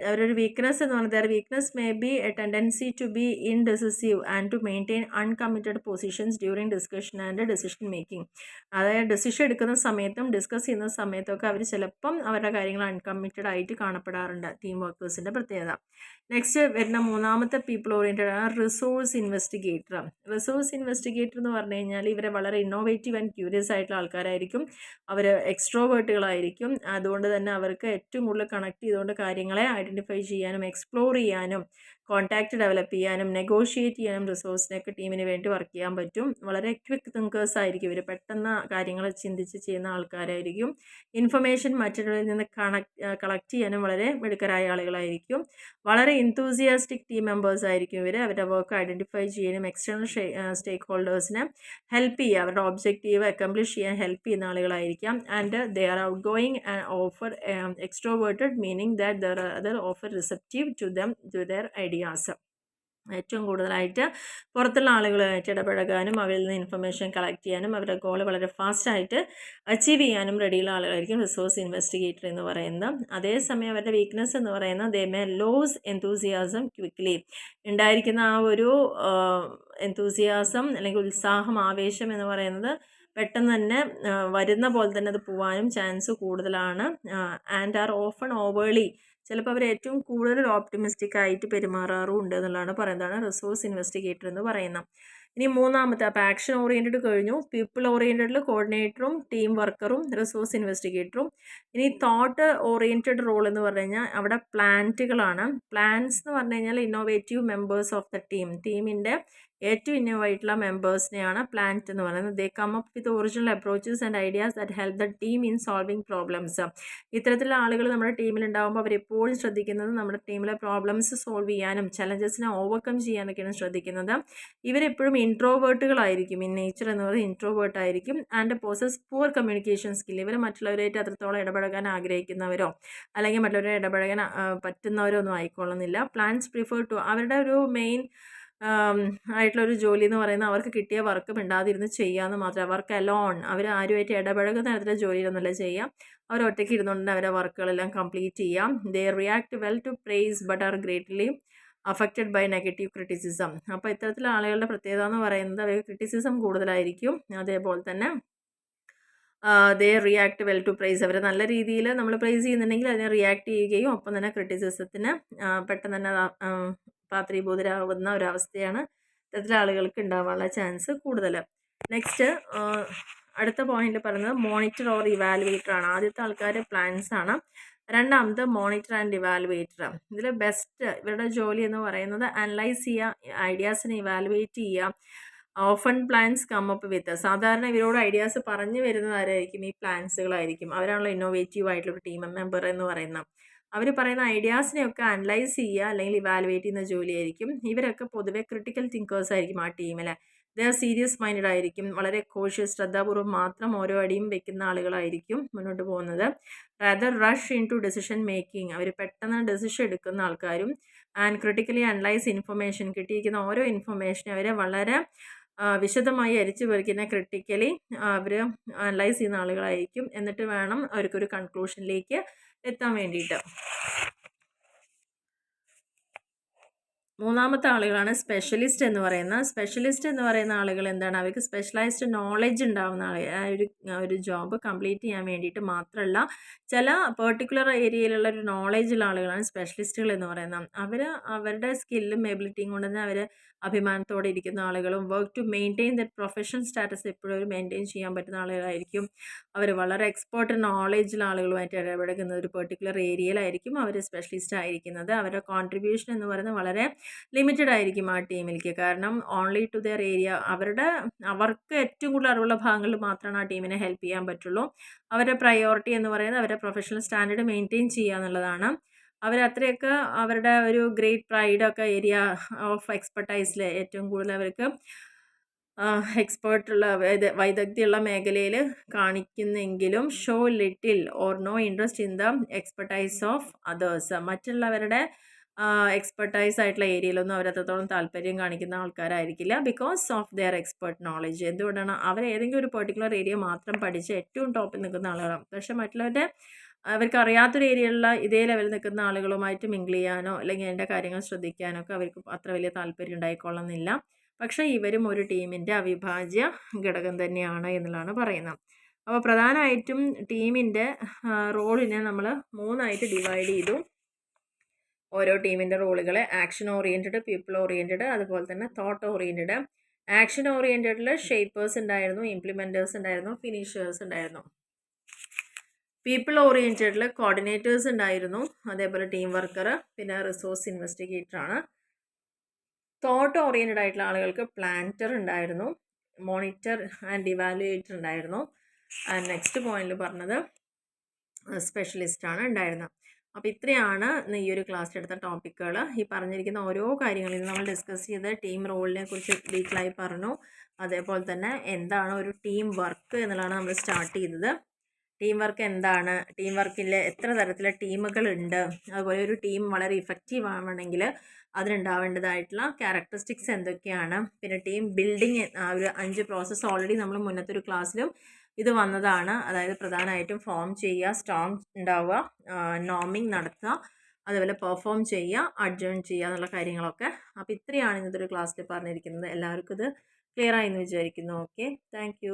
അവരൊരു വീക്ക്നെസ് എന്ന് പറഞ്ഞാൽ their weakness may be a tendency to be indecisive and to maintain uncommitted positions during discussion and decision making. അതായത് decision എടുക്കുന്ന സമയത്തും discuss ചെയ്യുന്ന സമയത്തൊക്കെ അവർ ചിലപ്പം അവരുടെ കാര്യങ്ങൾ അൺകമ്മിറ്റഡ് ആയിട്ട് കാണപ്പെടാറുണ്ട്. ടീം വർക്കേഴ്സിൻ്റെ പ്രത്യേകത. നെക്സ്റ്റ് വരുന്ന മൂന്നാമത്തെ പീപ്പിൾ ഓറിയൻറ്റഡ് ആണ് റിസോഴ്സ് ഇൻവെസ്റ്റിഗേറ്റർ. റിസോഴ്സ് ഇൻവെസ്റ്റിഗേറ്റർ എന്ന് പറഞ്ഞു കഴിഞ്ഞാൽ ഇവരെ വളരെ ഇന്നോവേറ്റീവ് ആൻഡ് ക്യൂരിയസ് ആയിട്ടുള്ള ആൾക്കാരായിരിക്കും. അവർ എക്സ്ട്രോവേർട്ടുകളായിരിക്കും. അതുകൊണ്ട് തന്നെ അവർക്ക് ഏറ്റവും കൂടുതൽ കണക്ട് ചെയ്തുകൊണ്ട് കാര്യങ്ങളെ ഐഡൻറ്റിഫൈ ചെയ്യാനും എക്സ്പ്ലോർ ചെയ്യാനും കോൺടാക്റ്റ് ഡെവലപ്പ് ചെയ്യാനും നെഗോഷിയേറ്റ് ചെയ്യാനും റിസോഴ്സിനൊക്കെ ടീമിന് വേണ്ടി വർക്ക് ചെയ്യാൻ പറ്റും. വളരെ ക്വിക്ക് തിങ്കേഴ്സ് ആയിരിക്കും ഇവർ. പെട്ടെന്ന് കാര്യങ്ങൾ ചിന്തിച്ച് ചെയ്യുന്ന ആൾക്കാരായിരിക്കും. ഇൻഫർമേഷൻ മറ്റുള്ളവരിൽ നിന്ന് കളക്ട് ചെയ്യാനും വളരെ മിടുക്കരായ ആളുകളായിരിക്കും. വളരെ ഇൻതൂസിയാസ്റ്റിക് ടീം മെമ്പേഴ്സ് ആയിരിക്കും ഇവർ. അവരുടെ വർക്ക് ഐഡൻറ്റിഫൈ ചെയ്യാനും എക്സ്റ്റേണൽ സ്റ്റേക്ക് ഹോൾഡേഴ്സിനെ ഹെൽപ്പ് ചെയ്യുക, അവരുടെ ഒബ്ജക്റ്റീവ് അക്കംപ്ലിഷ് ചെയ്യാൻ ഹെൽപ്പ് ചെയ്യുന്ന ആളുകളായിരിക്കാം. And they are outgoing and offer extroverted, meaning that they're other offer receptive to their ideas. ഏറ്റവും കൂടുതലായിട്ട് പുറത്തുള്ള ആളുകളുമായിട്ട് ഇടപഴകാനും അവരിൽ നിന്ന് ഇൻഫർമേഷൻ കളക്ട് ചെയ്യാനും അവരുടെ ഗോൾ വളരെ ഫാസ്റ്റായിട്ട് അച്ചീവ് ചെയ്യാനും റെഡിയുള്ള ആളുകളായിരിക്കും റിസോഴ്സ് ഇൻവെസ്റ്റിഗേറ്റർ എന്ന് പറയുന്നത്. അതേസമയം അവരുടെ വീക്ക്നെസ് എന്ന് പറയുന്നത് ദേ മേ ലോസ് എന്തൂസിയാസം ക്വിക്ക്ലി. ഉണ്ടായിരിക്കുന്ന ആ ഒരു എന്തൂസിയാസം അല്ലെങ്കിൽ ഉത്സാഹം, ആവേശം എന്ന് പറയുന്നത് പെട്ടെന്ന് തന്നെ വരുന്ന പോലെ തന്നെ അത് പോകാനും ചാൻസ് കൂടുതലാണ്. ആൻഡ് ആർ ഓഫൺ ഓവേർലി, ചിലപ്പോൾ അവർ ഏറ്റവും കൂടുതൽ ഓപ്റ്റിമിസ്റ്റിക് ആയിട്ട് പെരുമാറാറും ഉണ്ട് എന്നുള്ളതാണ് പറയുന്നതാണ് റിസോഴ്സ് ഇൻവെസ്റ്റിഗേറ്റർ എന്ന് പറയുന്നത്. ഇനി മൂന്നാമത്തെ, അപ്പോൾ ആക്ഷൻ ഓറിയൻറ്റഡ് കഴിഞ്ഞു. പീപ്പിൾ ഓറിയൻറ്റഡിൽ കോർഡിനേറ്ററും ടീം വർക്കറും റിസോഴ്സ് ഇൻവെസ്റ്റിഗേറ്ററും. ഇനി തോട്ട് ഓറിയൻറ്റഡ് റോൾ എന്ന് പറഞ്ഞു കഴിഞ്ഞാൽ അവിടെ പ്ലാന്റുകളാണ്. പ്ലാൻസ് എന്ന് പറഞ്ഞു കഴിഞ്ഞാൽ ഇന്നോവേറ്റീവ് മെമ്പേഴ്സ് ഓഫ് ദ ടീമിൻ്റെ ഏറ്റവും ഇന്നോവേറ്റുള്ള മെമ്പേഴ്സിനെയാണ് പ്ലാന്റ് എന്ന് പറയുന്നത്. They come up with original approaches and ideas that help the team in solving problems. ഇത്തരത്തിലുള്ള ആളുകൾ നമ്മുടെ ടീമിലുണ്ടാകുമ്പോൾ അവരെപ്പോഴും ശ്രദ്ധിക്കുന്നത് നമ്മുടെ ടീമിലെ പ്രോബ്ലംസ് സോൾവ് ചെയ്യാനും ചലഞ്ചസിനെ ഓവർകം ചെയ്യാനൊക്കെയാണ് ശ്രദ്ധിക്കുന്നത്. ഇവരെപ്പോഴും ഇൻട്രോവേർട്ടുകളായിരിക്കും. ഇൻ നേച്ചർ എന്ന് പറയുന്നത് ഇൻട്രോവേർട്ട് ആയിരിക്കും. And poses poor communication skill. ഇവർ മറ്റുള്ളവരായിട്ട് അത്രത്തോളം ഇടപഴകാൻ ആഗ്രഹിക്കുന്നവരോ അല്ലെങ്കിൽ മറ്റുള്ളവരെ ഇടപഴകാൻ പറ്റുന്നവരോ ഒന്നും ആയിക്കൊള്ളുന്നില്ല. പ്ലാൻസ് പ്രിഫർ ടു, അവരുടെ ഒരു മെയിൻ ആയിട്ടുള്ളൊരു ജോലി എന്ന് പറയുന്നത് അവർക്ക് കിട്ടിയ വർക്ക് മിണ്ടാതിരുന്ന് ചെയ്യാമെന്ന് മാത്രമേ. വർക്ക് അലോൺ, അവർ ആരുമായിട്ട് ഇടപഴകുന്ന തരത്തിലുള്ള ജോലിയിലൊന്നുമല്ല ചെയ്യാം. അവർ ഒറ്റയ്ക്ക് ഇരുന്നുകൊണ്ട് അവരുടെ വർക്കുകളെല്ലാം കംപ്ലീറ്റ് ചെയ്യാം. They react well to praise but are greatly affected by negative criticism. അപ്പോൾ ഇത്തരത്തിലുള്ള ആളുകളുടെ പ്രത്യേകത എന്ന് പറയുന്നത് അവർ ക്രിറ്റിസിസം കൂടുതലായിരിക്കും. അതേപോലെ തന്നെ they react well to praise. അവർ നല്ല രീതിയിൽ നമ്മൾ പ്രൈസ് ചെയ്യുന്നുണ്ടെങ്കിൽ അതിനെ റിയാക്ട് ചെയ്യുകയും ഒപ്പം തന്നെ ക്രിറ്റിസിസത്തിന് പെട്ടെന്ന് തന്നെ പാത്രീഭൂതരാകുന്ന ഒരവസ്ഥയാണ് ഇത്തരത്തിലെ ആളുകൾക്ക് ഉണ്ടാവാനുള്ള ചാൻസ് കൂടുതൽ. നെക്സ്റ്റ് അടുത്ത പോയിന്റ് പറയുന്നത് മോണിറ്റർ ഓർ ഇവാലുവേറ്റർ ആണ്. ആദ്യത്തെ ആൾക്കാർ പ്ലാൻസ് ആണ്. രണ്ടാമത് മോണിറ്റർ ആൻഡ് ഇവാലുവേറ്റർ. ഇതിൽ ബെസ്റ്റ് ഇവരുടെ ജോലി എന്ന് പറയുന്നത് അനലൈസ് ചെയ്യുക, ഐഡിയാസിനെ ഇവാലുവേറ്റ് ചെയ്യുക. Often plants come up with. സാധാരണ ഇവരോട് ഐഡിയാസ് പറഞ്ഞു വരുന്നത് ആരായിരിക്കും? ഈ പ്ലാൻസുകളായിരിക്കും. അവരാണല്ലോ ഇന്നോവേറ്റീവ് ആയിട്ടുള്ള ടീം മെമ്പർ എന്ന് പറയുന്നത്. അവർ പറയുന്ന ഐഡിയാസിനെയൊക്കെ അനലൈസ് ചെയ്യുക അല്ലെങ്കിൽ ഇവാലുവേറ്റ് ചെയ്യുന്ന ജോലിയായിരിക്കും. ഇവരൊക്കെ പൊതുവെ ക്രിട്ടിക്കൽ തിങ്കേഴ്സ് ആയിരിക്കും ആ ടീമിൽ. ദേ ആർ സീരിയസ് മൈൻഡഡ് ആയിരിക്കും. വളരെ കോഷ്യസ്, ശ്രദ്ധാപൂർവ്വം മാത്രം ഓരോ അടിയും വെക്കുന്ന ആളുകളായിരിക്കും മുന്നോട്ട് പോകുന്നത്. Rather rush into decision making. അവർ പെട്ടെന്ന് ഡെസിഷൻ എടുക്കുന്ന ആൾക്കാരും. And critically analyse information. കിട്ടിയിരിക്കുന്ന ഓരോ ഇൻഫർമേഷനെ അവരെ വളരെ വിശദമായി അരിച്ചു പറിക്കുന്ന ക്രിട്ടിക്കലി അവർ അനലൈസ് ചെയ്യുന്ന ആളുകളായിരിക്കും. എന്നിട്ട് വേണം അവർക്കൊരു കൺക്ലൂഷനിലേക്ക് എത്താൻ വേണ്ടിയിട്ട്. മൂന്നാമത്തെ ആളുകളാണ് സ്പെഷ്യലിസ്റ്റ് എന്ന് പറയുന്ന. സ്പെഷ്യലിസ്റ്റ് എന്ന് പറയുന്ന ആളുകൾ എന്താണ്? അവർക്ക് സ്പെഷ്യലൈസ്ഡ് നോളജ് ഉണ്ടാകുന്ന ഒരു ജോബ് കംപ്ലീറ്റ് ചെയ്യാൻ വേണ്ടിയിട്ട് മാത്രമല്ല, ചില പെർട്ടിക്കുലർ ഏരിയയിലുള്ള ഒരു നോളജുള്ള ആളുകളാണ് സ്പെഷ്യലിസ്റ്റുകൾ എന്ന് പറയുന്നത്. അവർ അവരുടെ സ്കില്ലും എബിലിറ്റിയും കൊണ്ട് തന്നെ അവർ അഭിമാനത്തോടെ ഇരിക്കുന്ന ആളുകളും work to maintain that professional status എപ്പോഴും ഒരു മെയിൻറ്റെയിൻ ചെയ്യാൻ പറ്റുന്ന ആളുകളായിരിക്കും. അവർ വളരെ എക്സ്പേർട്ട് നോളജുള്ള ആളുകളുമായിട്ട് ഇടപെടുന്ന ഒരു പെർട്ടിക്കുലർ ഏരിയയിലായിരിക്കും അവർ സ്പെഷ്യലിസ്റ്റ് ആയിരിക്കുന്നത്. അവരുടെ കോൺട്രിബ്യൂഷൻ എന്ന് പറയുന്നത് വളരെ ലിമിറ്റഡ് ആയിരിക്കും ആ ടീമിലേക്ക്. കാരണം ഓൺലി ടു ദെയർ ഏരിയ അവർക്ക് ഏറ്റവും കൂടുതൽ അറിവുള്ള ഭാഗങ്ങളിൽ മാത്രമാണ് ആ ടീമിനെ ഹെൽപ്പ് ചെയ്യാൻ പറ്റുള്ളൂ. അവരുടെ പ്രയോറിറ്റി എന്ന് പറയുന്നത് അവരുടെ പ്രൊഫഷണൽ സ്റ്റാൻഡേർഡ് മെയിൻറ്റെയിൻ ചെയ്യുക എന്നുള്ളതാണ്. അവരത്രയൊക്കെ അവരുടെ ഒരു ഗ്രേറ്റ് പ്രൈഡൊക്കെ ഏരിയ ഓഫ് എക്സ്പെർട്ടൈസിൽ ഏറ്റവും കൂടുതൽ അവർക്ക് എക്സ്പേർട്ടുള്ള വൈദഗ്ധ്യമുള്ള മേഖലയിൽ കാണിക്കുന്നെങ്കിലും show little or no interest in the expertise of others. മറ്റുള്ളവരുടെ എക്സ്പെർട്ടൈസ് ആയിട്ടുള്ള ഏരിയയിലൊന്നും അവരത്രത്തോളം താല്പര്യം കാണിക്കുന്ന ആൾക്കാരായിരിക്കില്ല because of their expert knowledge. എന്തുകൊണ്ടാണ്? അവർ ഏതെങ്കിലും ഒരു പെർട്ടിക്കുലർ ഏരിയ മാത്രം പഠിച്ച് ഏറ്റവും ടോപ്പിൽ നിൽക്കുന്ന ആളുകളാണ്. പക്ഷേ മറ്റുള്ളവരുടെ അവർക്ക് അറിയാത്തൊരു ഏരിയയിലുള്ള ഇതേ ലെവലിൽ നിൽക്കുന്ന ആളുകളുമായിട്ട് മിങ്കിൾ ചെയ്യാനോ അല്ലെങ്കിൽ അതിൻ്റെ കാര്യങ്ങൾ ശ്രദ്ധിക്കാനോ ഒക്കെ അവർക്ക് അത്ര വലിയ താല്പര്യം ഉണ്ടായിക്കൊള്ളുന്നില്ല. പക്ഷേ ഇവരും ഒരു ടീമിൻ്റെ അവിഭാജ്യ ഘടകം തന്നെയാണ് എന്നുള്ളതാണ് പറയുന്നത്. അപ്പോൾ പ്രധാനമായിട്ടും ടീമിൻ്റെ റോളിനെ നമ്മൾ 3ആയിട്ട് ഡിവൈഡ് ചെയ്തു. ഓരോ ടീമിൻ്റെ റോളുകളെ ആക്ഷൻ ഓറിയൻറ്റഡ്, പീപ്പിൾ ഓറിയൻറ്റഡ്, അതുപോലെ തന്നെ തോട്ട് ഓറിയൻറ്റഡ്. ആക്ഷൻ ഓറിയൻറ്റഡിൽ ഷേപ്പേഴ്സ് ഉണ്ടായിരുന്നു, ഇംപ്ലിമെൻറ്റേഴ്സ് ഉണ്ടായിരുന്നു, ഫിനിഷേഴ്സ് ഉണ്ടായിരുന്നു. പീപ്പിൾ ഓറിയൻറ്റഡിൽ കോർഡിനേറ്റേഴ്സ് ഉണ്ടായിരുന്നു, അതേപോലെ ടീം വർക്കർ, പിന്നെ റിസോഴ്സ് ഇൻവെസ്റ്റിഗേറ്റർ ആണ്. തോട്ട് ഓറിയൻറ്റഡ് ആയിട്ടുള്ള ആളുകൾക്ക് പ്ലാന്റർ ഉണ്ടായിരുന്നു, മോണിറ്റർ ആൻഡ് ഇവാലുവേറ്റർ ഉണ്ടായിരുന്നു. നെക്സ്റ്റ് പോയിന്റിൽ പറഞ്ഞത് സ്പെഷ്യലിസ്റ്റ് ആണ് ഉണ്ടായിരുന്നത്. അപ്പോൾ ഇത്രയാണ് ഈ ഒരു ക്ലാസ്സിൽ എടുത്ത ടോപ്പിക്കുകൾ. ഈ പറഞ്ഞിരിക്കുന്ന ഓരോ കാര്യങ്ങളും നമ്മൾ ഡിസ്കസ് ചെയ്ത് ടീം റോളിനെ കുറിച്ച് ഡീറ്റെയിലായി പറഞ്ഞു. അതേപോലെ തന്നെ എന്താണ് ഒരു ടീം വർക്ക് എന്നുള്ളതാണ് നമ്മൾ സ്റ്റാർട്ട് ചെയ്തത്. ടീം വർക്ക് എന്താണ്, ടീം വർക്കിൽ എത്ര തരത്തിലെ ടീമുകളുണ്ട്, അതുപോലെ ഒരു ടീം വളരെ ഇഫക്റ്റീവ് ആവണമെങ്കിൽ അതിനുണ്ടാവേണ്ടതായിട്ടുള്ള ക്യാരക്ടറിസ്റ്റിക്സ് എന്തൊക്കെയാണ്, പിന്നെ ടീം ബിൽഡിങ് ഒരു 5 പ്രോസസ്സ് ഓൾറെഡി നമ്മൾ മുന്നത്തെ ഒരു ക്ലാസ്സിലും ഇത് വന്നതാണ്. അതായത് പ്രധാനമായിട്ടും ഫോം ചെയ്യുക, സ്ട്രോങ് ഉണ്ടാവുക, നോമിങ് നടത്തുക, അതുപോലെ പെർഫോം ചെയ്യുക, അഡ്ജേൺ ചെയ്യുക എന്നുള്ള കാര്യങ്ങളൊക്കെ. അപ്പോൾ ഇത്രയാണ് ഇന്നത്തെ ഒരു ക്ലാസ്സിൽ പറഞ്ഞിരിക്കുന്നത്. എല്ലാവർക്കും ഇത് ക്ലിയർ ആയി എന്ന് വിചാരിക്കുന്നു. Okay, thank